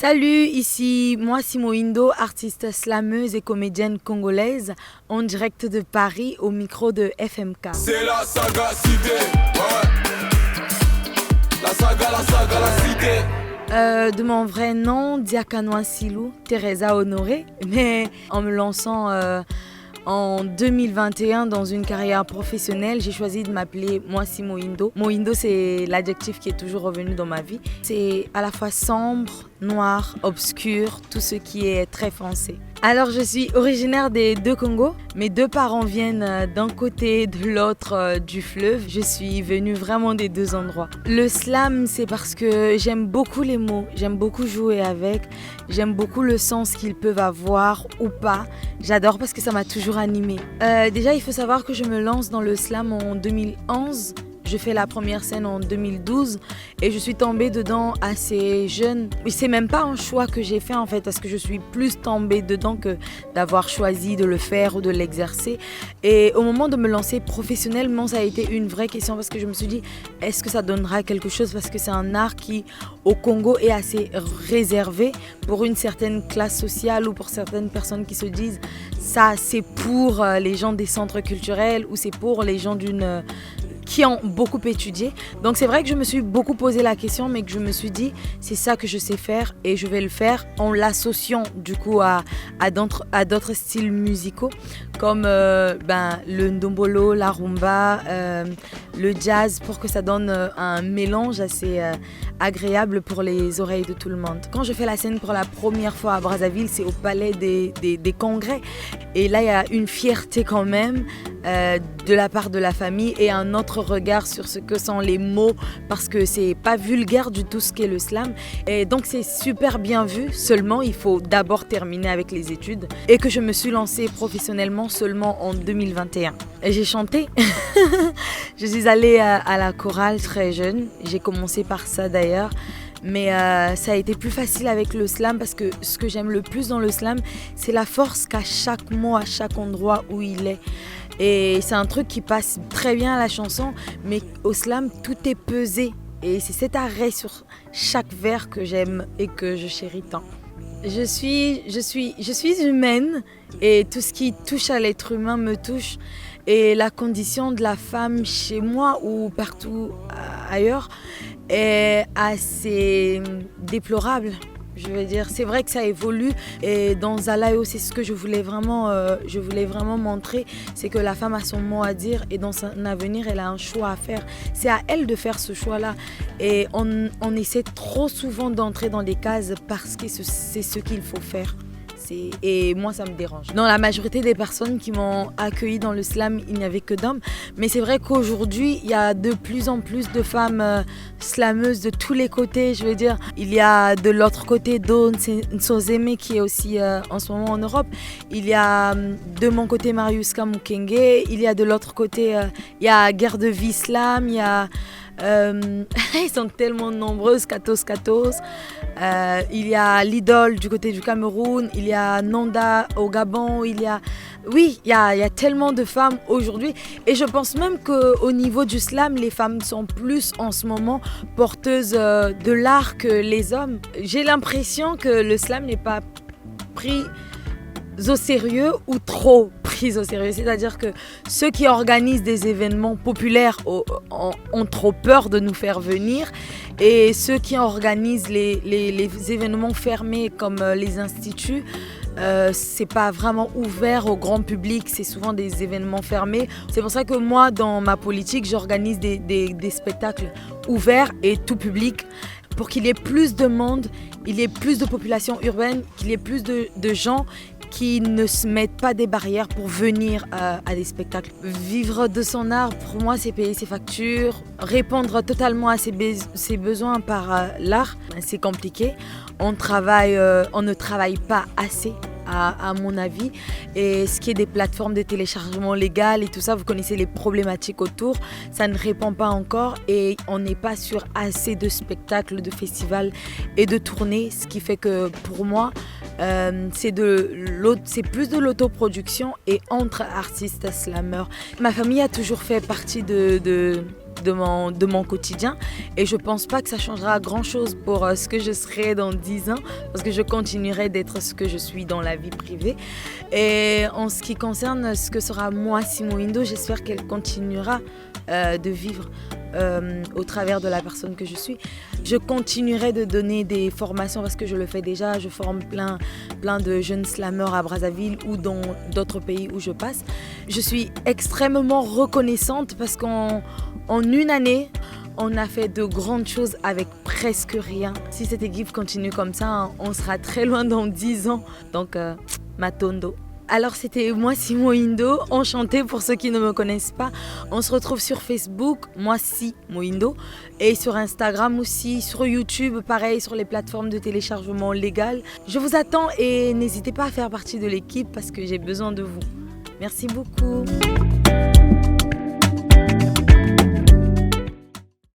Salut, ici moi Simo Indo, artiste slameuse et comédienne congolaise, en direct de Paris au micro de FMK. C'est la saga cité, ouais. La cité. De mon vrai nom, Diakanoa Silou, Teresa Honoré, mais en me lançant en 2021 dans une carrière professionnelle, j'ai choisi de m'appeler moi Simo Indo. Moindo, c'est l'adjectif qui est toujours revenu dans ma vie. C'est à la fois sombre, noir, obscur, tout ce qui est très foncé. Alors je suis originaire des deux Congos. Mes deux parents viennent d'un côté et de l'autre du fleuve. Je suis venue vraiment des deux endroits. Le slam, c'est parce que j'aime beaucoup les mots, j'aime beaucoup jouer avec, j'aime beaucoup le sens qu'ils peuvent avoir ou pas. J'adore parce que ça m'a toujours animée. Déjà, il faut savoir que je me lance dans le slam en 2011. Je fais la première scène en 2012 et je suis tombée dedans assez jeune. Mais c'est même pas un choix que j'ai fait en fait, parce que je suis plus tombée dedans que d'avoir choisi de le faire ou de l'exercer. Et au moment de me lancer professionnellement, ça a été une vraie question parce que je me suis dit, est-ce que ça donnera quelque chose? Parce que c'est un art qui, au Congo, est assez réservé pour une certaine classe sociale ou pour certaines personnes qui se disent, ça c'est pour les gens des centres culturels ou c'est pour les gens qui ont beaucoup étudié. Donc c'est vrai que je me suis beaucoup posé la question, mais que je me suis dit, c'est ça que je sais faire et je vais le faire en l'associant du coup à d'autres styles musicaux comme le ndombolo, la rumba, le jazz, pour que ça donne un mélange assez agréable pour les oreilles de tout le monde. Quand je fais la scène pour la première fois à Brazzaville, c'est au Palais des Congrès. Et là, il y a une fierté quand même de la part de la famille et un autre regard sur ce que sont les mots, parce que c'est pas vulgaire du tout ce qu'est le slam. Et donc c'est super bien vu, seulement il faut d'abord terminer avec les études, et que je me suis lancée professionnellement seulement en 2021. Et j'ai chanté. Je suis allée à la chorale très jeune, j'ai commencé par ça d'ailleurs. Mais ça a été plus facile avec le slam parce que ce que j'aime le plus dans le slam, c'est la force qu'a chaque mot à chaque endroit où il est. Et c'est un truc qui passe très bien à la chanson, mais au slam, tout est pesé. Et c'est cet arrêt sur chaque vers que j'aime et que je chéris tant. Je suis humaine et tout ce qui touche à l'être humain me touche. Et la condition de la femme chez moi ou partout ailleurs est assez déplorable. Je veux dire, c'est vrai que ça évolue et dans Zalayo, c'est ce que je voulais vraiment montrer, c'est que la femme a son mot à dire et dans son avenir, elle a un choix à faire. C'est à elle de faire ce choix-là et on essaie trop souvent d'entrer dans des cases parce que c'est ce qu'il faut faire. Et moi, ça me dérange. Dans la majorité des personnes qui m'ont accueilli dans le slam, il n'y avait que d'hommes. Mais c'est vrai qu'aujourd'hui, il y a de plus en plus de femmes slameuses de tous les côtés. Je veux dire, il y a de l'autre côté Dawn Nsozeme qui est aussi en ce moment en Europe. Il y a de mon côté Mariuska Mukenge. Il y a de l'autre côté, il y a Guerre de Vie Slam. Il y a... ils sont tellement nombreuses, Katos. Il y a l'idole du côté du Cameroun, il y a Nanda au Gabon, il y a tellement de femmes aujourd'hui. Et je pense même qu'au niveau du slam, les femmes sont plus en ce moment porteuses de l'art que les hommes. J'ai l'impression que le slam n'est pas pris au sérieux ou trop pris au sérieux. C'est-à-dire que ceux qui organisent des événements populaires ont trop peur de nous faire venir, et ceux qui organisent les événements fermés comme les instituts, c'est pas vraiment ouvert au grand public, c'est souvent des événements fermés. C'est pour ça que moi, dans ma politique, j'organise des spectacles ouverts et tout public, pour qu'il y ait plus de monde, il y ait plus de population urbaine, qu'il y ait plus de gens qui ne se mettent pas des barrières pour venir à des spectacles. Vivre de son art, pour moi, c'est payer ses factures, répondre totalement à ses besoins par l'art. C'est compliqué. On ne travaille pas assez, à mon avis. Et ce qui est des plateformes de téléchargement légal et tout ça, vous connaissez les problématiques autour. Ça ne répond pas encore et on n'est pas sur assez de spectacles, de festivals et de tournées. Ce qui fait que pour moi, c'est plus de l'autoproduction et entre artistes slameurs. Ma famille a toujours fait partie de de mon quotidien. Et je pense pas que ça changera grand-chose pour ce que je serai dans 10 ans, parce que je continuerai d'être ce que je suis dans la vie privée. Et en ce qui concerne ce que sera Moissi Mohindo, j'espère qu'elle continuera de vivre au travers de la personne que je suis. Je continuerai de donner des formations parce que je le fais déjà. Je forme plein de jeunes slammeurs à Brazzaville ou dans d'autres pays où je passe. Je suis extrêmement reconnaissante parce qu'en une année, on a fait de grandes choses avec presque rien. Si cette équipe continue comme ça, on sera très loin dans 10 ans. Donc, Matondo. Alors c'était Moissi Mohindo, enchantée pour ceux qui ne me connaissent pas. On se retrouve sur Facebook, Moissi Mohindo, et sur Instagram aussi, sur YouTube, pareil, sur les plateformes de téléchargement légal. Je vous attends et n'hésitez pas à faire partie de l'équipe parce que j'ai besoin de vous. Merci beaucoup.